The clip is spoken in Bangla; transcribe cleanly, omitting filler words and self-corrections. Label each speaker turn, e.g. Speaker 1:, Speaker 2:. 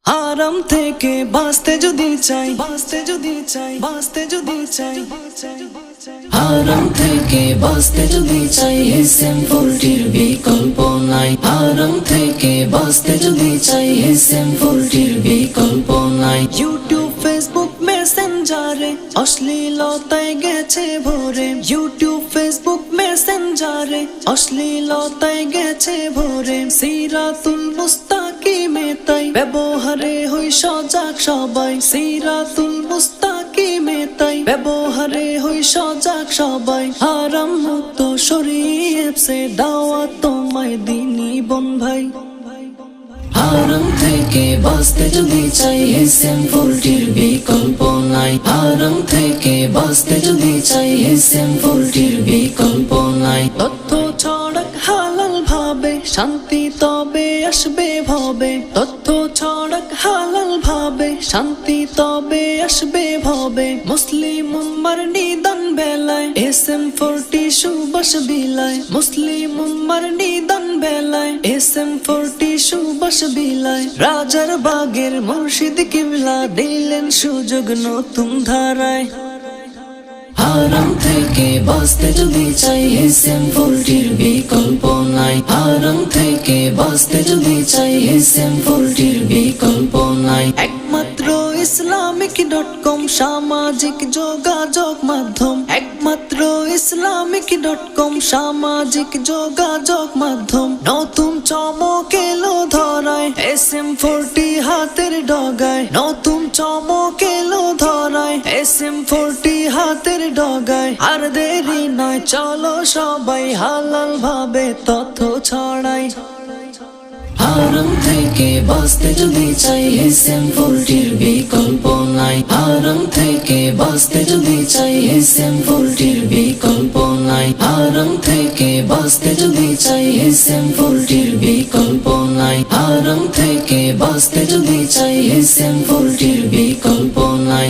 Speaker 1: হারাম থেকে বাঁচতে যদি চাই, বাঁচতে যদি চাই, বাঁচতে যদি চাই, হারাম থেকে বাঁচতে যদি চাই, SM40 বিকল্প নাই। হারাম থেকে বাঁচতে যদি চাই, SM40 বিকল্প নাই। ইউটিউব, ফেসবুক, মেসেঞ্জারে অশ্লীলতায় গেছে ভরে। ইউটিউব, ফেসবুক, মেসেঞ্জারে অশ্লীলতায় গেছে ভরে। সিরাতুল মুস্তাকিমে তাই ব্যবহারে হই সজাগ সবাই। সিরাতুল মুস্তাকিমে তাই ব্যবহারে হই সজাগ সবাই। হারাম মুক্ত শরীয়ত সে দাওয়াত তোমায় দিনি বোন ভাই। হারাম থেকে বাঁচতে যদি চাই, SM40 বিকল্প নাই। হারাম থেকে বাঁচতে যদি চাই, SM40 বিকল্প নাই। তথ্য ছড়াক হালাল ভাবে, শান্তি তবে আসবে ভবে। তথ্য ছড়াক হালাল ভাবে, শান্তি তবে আসবে ভবে। মুসলিম উম্মার নিদান বেলায় SM40 সুবাস বিলায়। মুসলিম উম্মার নিদান বেলায় SM40 সুবাস বিলায়। রাজার বাগের মুর্শিদ কিবলা দিলেন সুযোগ নতুন ধারায়। হারাম থেকে বাঁচতে যদি চাই, SM40 বিকল্প নাই। হারাম থেকে বাঁচতে যদি চাই, SM40 বিকল্প নাই। একমাত্র islamic.com সামাজিক যোগাযোগ মাধ্যম। একমাত্র islamic.com সামাজিক যোগাযোগ মাধ্যম। নতুন চমক এলো ধরায়, SM40 হাতের ডগায়। নতুন চমক এলো ধরায়, SM40 হাতের ডগায়। আর দেরি নয়, চলো সবাই হালাল ভাবে তথ্য ছড়াই। হারাম থেকে বাঁচতে যদি চাই, SM40 বিকল্প নাই। হারাম থেকে বাঁচতে যদি চাই, SM40 বিকল্প নাই। হারাম থেকে বাঁচতে যদি চাই, SM40 বিকল্প নাই। হারাম থেকে বাঁচতে যদি চাই, SM40 বিকল্প নাই।